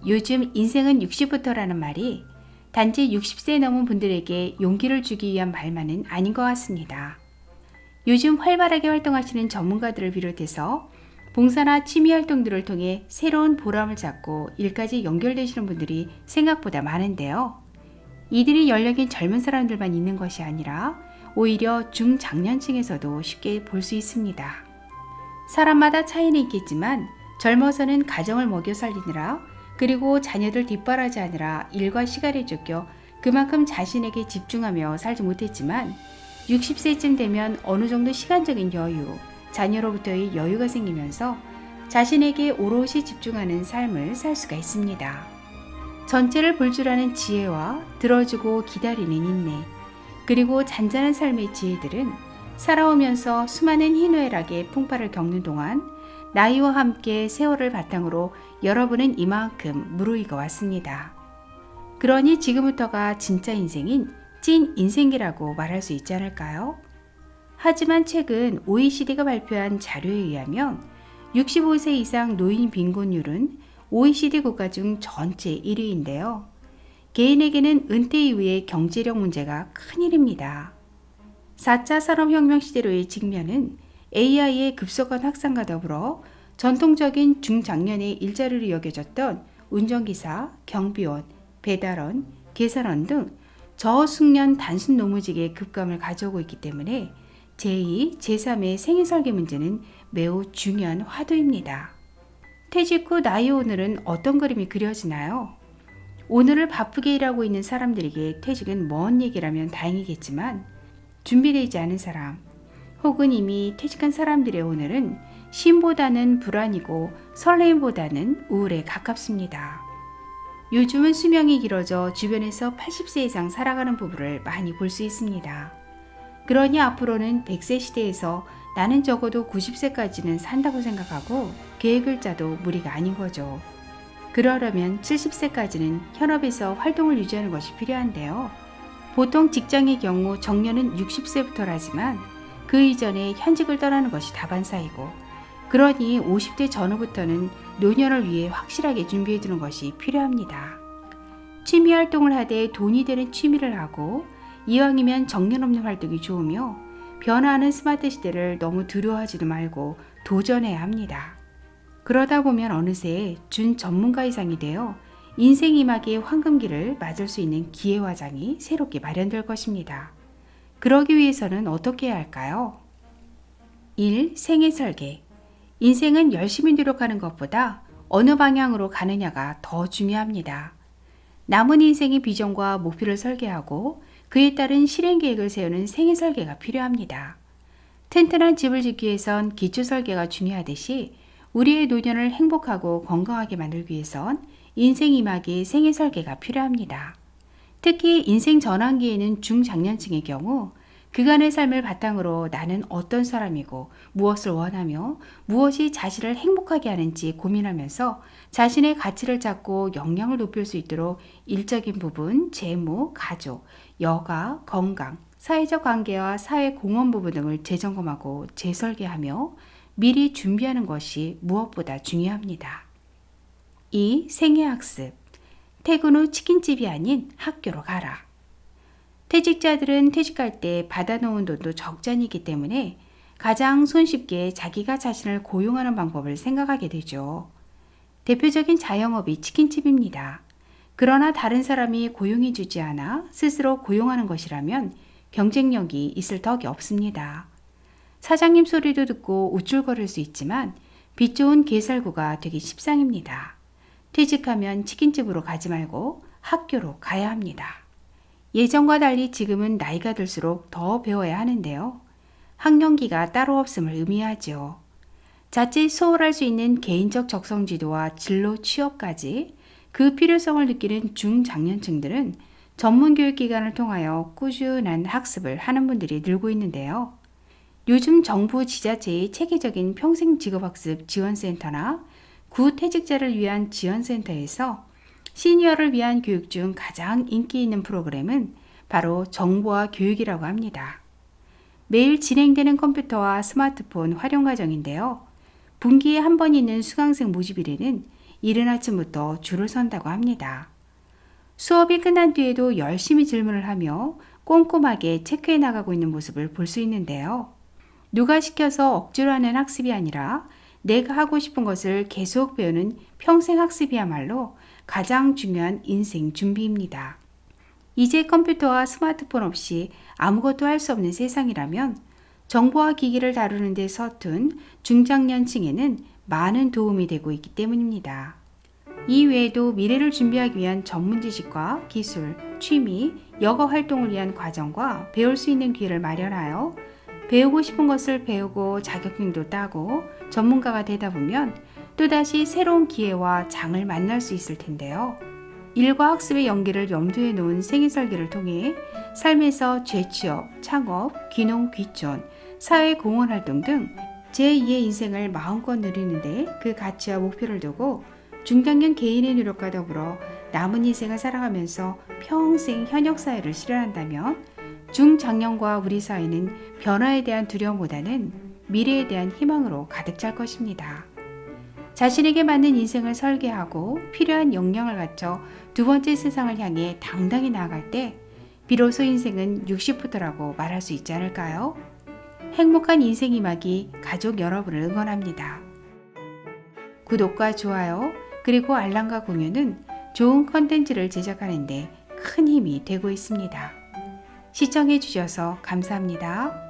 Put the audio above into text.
요즘 인생은 60부터라는 말이 단지 60세 넘은 분들에게 용기를 주기 위한 말만은 아닌 것 같습니다. 요즘 활발하게 활동하시는 전문가들을 비롯해서 봉사나 취미 활동들을 통해 새로운 보람을 찾고 일까지 연결되시는 분들이 생각보다 많은데요. 이들이 연령이 젊은 사람들만 있는 것이 아니라 오히려 중장년층에서도 쉽게 볼 수 있습니다. 사람마다 차이는 있겠지만 젊어서는 가정을 먹여 살리느라 그리고 자녀들 뒷바라지하느라 일과 시간에 쫓겨 그만큼 자신에게 집중하며 살지 못했지만 60세쯤 되면 어느 정도 시간적인 여유, 자녀로부터의 여유가 생기면서 자신에게 오롯이 집중하는 삶을 살 수가 있습니다. 전체를 볼 줄 아는 지혜와 들어주고 기다리는 인내, 그리고 잔잔한 삶의 지혜들은 살아오면서 수많은 희노애락의 풍파를 겪는 동안 나이와 함께 세월을 바탕으로 여러분은 이만큼 무르익어 왔습니다. 그러니 지금부터가 진짜 인생인 찐 인생기라고 말할 수 있지 않을까요? 하지만 최근 OECD가 발표한 자료에 의하면 65세 이상 노인 빈곤율은 OECD 국가 중 전체 1위인데요. 개인에게는 은퇴 이후의 경제력 문제가 큰일입니다. 4차 산업혁명 시대로의 직면은 AI의 급속한 확산과 더불어 전통적인 중장년의 일자리로 여겨졌던 운전기사, 경비원, 배달원, 계산원 등 저숙련 단순 노무직의 급감을 가져오고 있기 때문에 제2, 제3의 생애설계 문제는 매우 중요한 화두입니다. 퇴직 후 나의 오늘은 어떤 그림이 그려지나요? 오늘을 바쁘게 일하고 있는 사람들에게 퇴직은 먼 얘기라면 다행이겠지만 준비되지 않은 사람 혹은 이미 퇴직한 사람들의 오늘은 쉼보다는 불안이고 설레임보다는 우울에 가깝습니다. 요즘은 수명이 길어져 주변에서 80세 이상 살아가는 부부를 많이 볼 수 있습니다. 그러니 앞으로는 100세 시대에서 나는 적어도 90세까지는 산다고 생각하고 계획을 짜도 무리가 아닌 거죠. 그러려면 70세까지는 현업에서 활동을 유지하는 것이 필요한데요. 보통 직장의 경우 정년은 60세부터라지만 그 이전에 현직을 떠나는 것이 다반사이고, 그러니 50대 전후부터는 노년을 위해 확실하게 준비해두는 것이 필요합니다. 취미 활동을 하되 돈이 되는 취미를 하고 이왕이면 정년 없는 활동이 좋으며 변화하는 스마트 시대를 너무 두려워하지도 말고 도전해야 합니다. 그러다 보면 어느새 준 전문가 이상이 되어 인생 이막의 황금기를 맞을 수 있는 기회화장이 새롭게 마련될 것입니다. 그러기 위해서는 어떻게 해야 할까요? 1. 생애 설계. 인생은 열심히 노력하는 것보다 어느 방향으로 가느냐가 더 중요합니다. 남은 인생의 비전과 목표를 설계하고 그에 따른 실행 계획을 세우는 생애 설계가 필요합니다. 튼튼한 집을 짓기 위해선 기초 설계가 중요하듯이 우리의 노년을 행복하고 건강하게 만들기 위해선 인생 이막의 생애 설계가 필요합니다. 특히 인생 전환기에는 중장년층의 경우 그간의 삶을 바탕으로 나는 어떤 사람이고 무엇을 원하며 무엇이 자신을 행복하게 하는지 고민하면서 자신의 가치를 찾고 역량을 높일 수 있도록 일적인 부분, 재무, 가족, 여가, 건강, 사회적 관계와 사회 공헌 부분 등을 재점검하고 재설계하며 미리 준비하는 것이 무엇보다 중요합니다. 2. 생애학습. 퇴근 후 치킨집이 아닌 학교로 가라. 퇴직자들은 퇴직할 때 받아놓은 돈도 적잖이기 때문에 가장 손쉽게 자기가 자신을 고용하는 방법을 생각하게 되죠. 대표적인 자영업이 치킨집입니다. 그러나 다른 사람이 고용해주지 않아 스스로 고용하는 것이라면 경쟁력이 있을 덕이 없습니다. 사장님 소리도 듣고 우쭐거릴 수 있지만 빚 좋은 개살구가 되기 십상입니다. 퇴직하면 치킨집으로 가지 말고 학교로 가야 합니다. 예전과 달리 지금은 나이가 들수록 더 배워야 하는데요. 학령기가 따로 없음을 의미하죠. 자칫 소홀할 수 있는 개인적 적성지도와 진로 취업까지 그 필요성을 느끼는 중장년층들은 전문교육기관을 통하여 꾸준한 학습을 하는 분들이 늘고 있는데요. 요즘 정부 지자체의 체계적인 평생직업학습 지원센터나 구퇴직자를 위한 지원센터에서 시니어를 위한 교육 중 가장 인기 있는 프로그램은 바로 정보화 교육이라고 합니다. 매일 진행되는 컴퓨터와 스마트폰 활용 과정인데요. 분기에 한 번 있는 수강생 모집일에는 이른 아침부터 줄을 선다고 합니다. 수업이 끝난 뒤에도 열심히 질문을 하며 꼼꼼하게 체크해 나가고 있는 모습을 볼 수 있는데요. 누가 시켜서 억지로 하는 학습이 아니라 내가 하고 싶은 것을 계속 배우는 평생 학습이야말로 가장 중요한 인생 준비입니다. 이제 컴퓨터와 스마트폰 없이 아무것도 할 수 없는 세상이라면 정보와 기기를 다루는 데 서툰 중장년층에는 많은 도움이 되고 있기 때문입니다. 이 외에도 미래를 준비하기 위한 전문 지식과 기술, 취미, 여가 활동을 위한 과정과 배울 수 있는 기회를 마련하여 배우고 싶은 것을 배우고 자격증도 따고 전문가가 되다 보면 또다시 새로운 기회와 장을 만날 수 있을 텐데요. 일과 학습의 연계를 염두에 놓은 생애 설계를 통해 삶에서 재취업, 창업, 귀농, 귀촌, 사회 공헌 활동 등 제2의 인생을 마음껏 누리는데 그 가치와 목표를 두고 중장년 개인의 노력과 더불어 남은 인생을 살아가면서 평생 현역 사회를 실현한다면 중장년과 우리 사회는 변화에 대한 두려움보다는 미래에 대한 희망으로 가득 찰 것입니다. 자신에게 맞는 인생을 설계하고 필요한 역량을 갖춰 두 번째 세상을 향해 당당히 나아갈 때 비로소 인생은 60부터라고 말할 수 있지 않을까요? 행복한 인생 이막이 가족 여러분을 응원합니다. 구독과 좋아요 그리고 알람과 공유는 좋은 컨텐츠를 제작하는 데 큰 힘이 되고 있습니다. 시청해 주셔서 감사합니다.